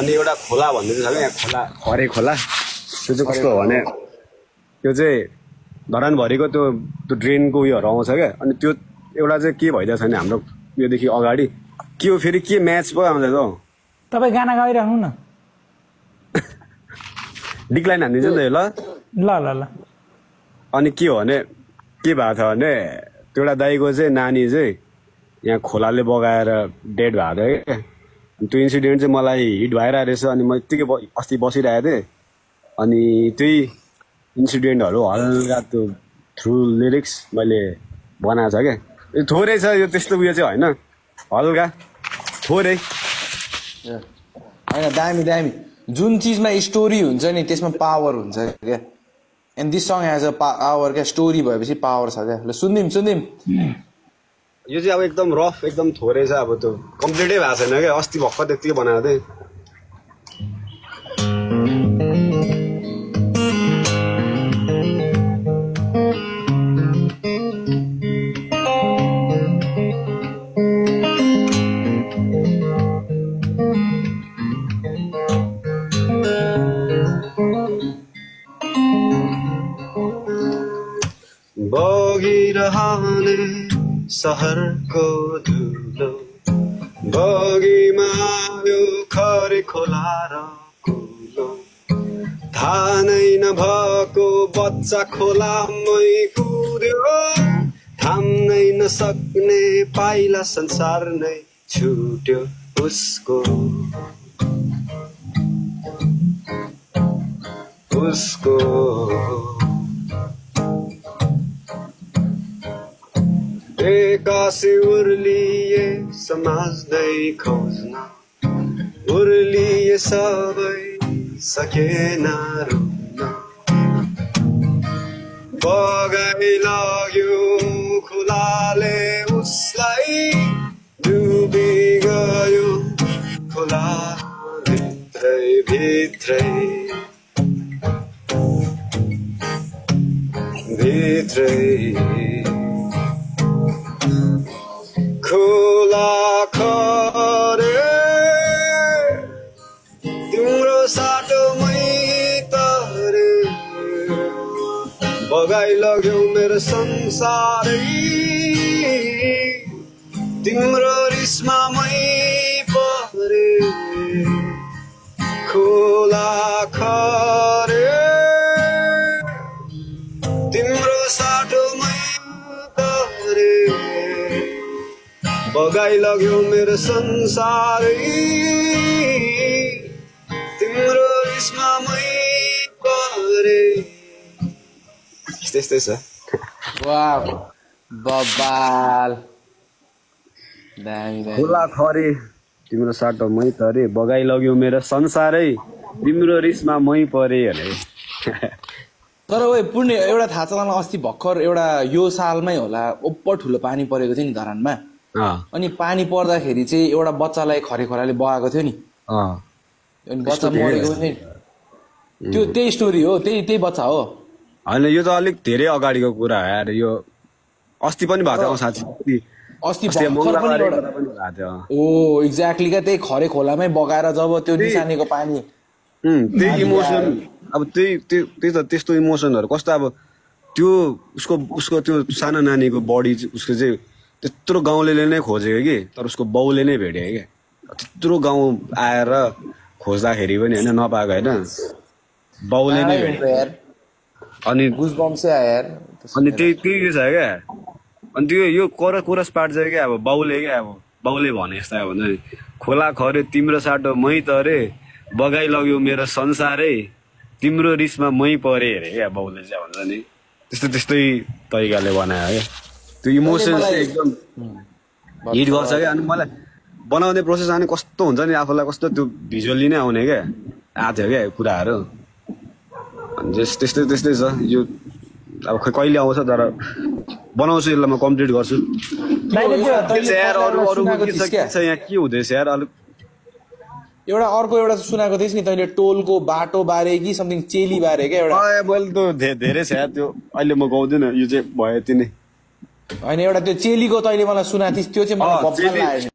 अनि एउटा खोला भन्ने चाहिँ छ क्या यहाँ खोला खरे खोला त्यो चाहिँ कस्तो हो भने त्यो चाहिँ धरानभरिको त्यो ड्रेनको उयोहरू आउँछ क्या अनि त्यो एउटा चाहिँ के भइदिएको छ भने हाम्रो योदेखि अगाडि के हो फेरि के म्याच पो आउँछ त तपाईँ गाना गाइराख्नु न डिक्लाइन हानिदिन्छ नि त यो ल ल ल ल अनि के हो भने के भएको छ भने त्यो एउटा दाइको चाहिँ नानी चाहिँ यहाँ खोलाले बगाएर डेड भएको थियो क्या त्यो इन्सिडेन्ट चाहिँ मलाई हिट भइरहेको रहेछ अनि म यत्तिकै अस्ति बसिरहेको थिएँ अनि त्यही इन्सिडेन्टहरू हल्का त्यो थ्रु लिरिक्स मैले बनाएको छ क्या थोरै छ यो त्यस्तो उयो चाहिँ होइन हल्का थोरै होइन दामी दामी जुन चिजमा स्टोरी हुन्छ नि त्यसमा पावर हुन्छ क्या and this song has a power क्या स्टोरी भएपछि पावर छ क्या ल सुनिदिउँ यो चाहिँ अब एकदम रफ एकदम थोरै छ अब त्यो कम्प्लिटै भएको छैन क्या अस्ति भर्खर त्यतिकै बनाएको थिएँ बगिरहने सहरको धुलो बगीमा यो खरे खोला र कुलो थाहा नै नभएको बच्चा खोलामै कुद्यो थाम्नै नसक्ने पाइला संसार नै छुट्यो उसको एक्कासी उर्लिए समाज्दै खोज्न उर्लिए सबै सकेन रुन्न बगाइलग्यो खोलाले उसलाई डुबी गयो खोला भित्रै भित्रै खोला खरे तिम्रो साटोमै तरे बगाइलग्यौ मेरो संसारै तिम्रो रिसमा मै परे खोला खरे तिम्रो साटोमै तरे बगाइलग्यौ मेरो संसारै तिम्रो रिसमा मै परे त्यस्तै छ वाह बबाल दामी खोला खरे तिम्रो साटो मै तरे बगाइलग्यौ मेरो संसारै तिम्रो रिसमा मै परे अरे तर ओए पुण्य एउटा थाहा छ मलाई अस्ति भर्खर एउटा यो सालमै होला ओप्पर ठुलो पानी परेको थियो नि धरानमा अनि पानी पर्दाखेरि चाहिँ एउटा बच्चालाई खरे खोलाले बगाएको थियो नि अनि बच्चा मरेको थियो त्यो त्यही स्टोरी हो त्यही बच्चा हो होइन यो त अलिक धेरै अगाडिको कुरा हो यार यो अस्ति पनि भएको थियो साँच्ची अस्ति भर्खर पनि एउटा ओ एक्ज्याक्टली क्या त्यही खरे खोलामै बगाएर जब त्यो निसानेको पानी त्यही इमोसन अब त्यही त त्यस्तो इमोसनहरू कस्तो अब त्यो उसको त्यो सानो नानीको बडी उसको चाहिँ त्यत्रो गाउँले नै खोजेको कि तर उसको बाउले नै भेट्यो क्या त्यत्रो गाउँ आएर खोज्दाखेरि पनि होइन नपाएको होइन बाउले नै भेट्यो अनि त्यही छ क्या अनि त्यो यो कोरस पार्ट चाहिँ क्या अब बाउले भने जस्तो अब हुन्छ नि खोला खरे तिम्रो साटो मै तरे बगाइलग्यो मेरो संसारै तिम्रो रिसमा मै परे अरे क्या बाउले चाहिँ भन्छ नि त्यस्तै तरिकाले बनायो क्या त्यो इमोसन एकदम हिट गर्छ क्या अनि मलाई बनाउने प्रोसेस आउने कस्तो हुन्छ नि आफूलाई कस्तो त्यो भिजुअली नै आउने क्या आएको थियो क्या कुराहरू अनि त्यस्तै छ यो अब कहिले आउँछ तर बनाउँछु यसलाई म कम्प्लिट गर्छु यहाँ के हुँदैछ यार अलिक एउटा अर्को एउटा सुनाएको थिइस् नि तैँले टोलको बाटो बारे कि समथिङ चेली बारे क्या एउटा मैले त धेरै छ त्यो अहिले म गाउँदिनँ यो चाहिँ भयो यति नै होइन एउटा त्यो चेलीको तैँले मलाई सुनाएको थिइस् त्यो चाहिँ मलाई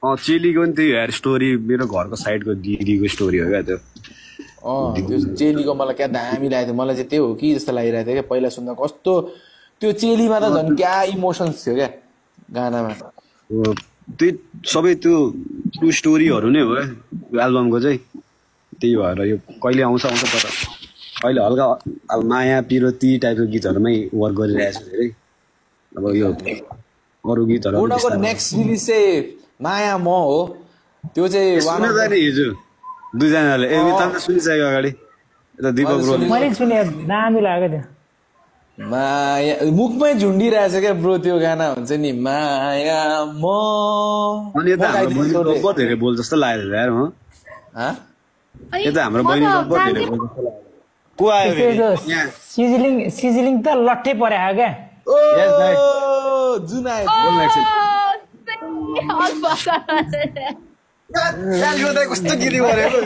चेलीको नि त्यही हेयर स्टोरी मेरो घरको साइडको दिदीको स्टोरी हो क्या त्यो त्यो चेलीको मलाई क्या दामी लागेको थियो मलाई चाहिँ त्यो हो कि जस्तो लागिरहेको थियो क्या पहिला सुन्दा कस्तो त्यो चेलीमा त झन् क्या इमोसन्स थियो क्या गानामा त्यही सबै त्यो ट्रु स्टोरीहरू नै हो एल्बमको चाहिँ त्यही भएर यो कहिले आउँछ तर अहिले हल्का अब माया पिरोती टाइपको गीतहरूमै वर्क गरिरहेको छु धेरै अब यो अरू गीतहरू उनीहरूको नेक्स्ट रिलिज चाहिँ माया म हो त्यो चाहिँ हिजो दुईजनाले सुनिसक्यो अगाडि यता दिपक रोल मैले सुने दामी लाग्यो त्यो माया मुखमै झुन्डिरहेछ क्या ब्रो त्यो गाना हुन्छ नि माया म अनि यता हाम्रो बहिनी जब्बर धेरै बोल जस्तो लाग्यो यार हो यता हाम्रो बहिनी जब्बर धेरै बोल जस्तो लाग्यो को आयो सिजिलिङ त लट्ठै परे आयो क्या जुन आयो कस्तो गिरी गरेको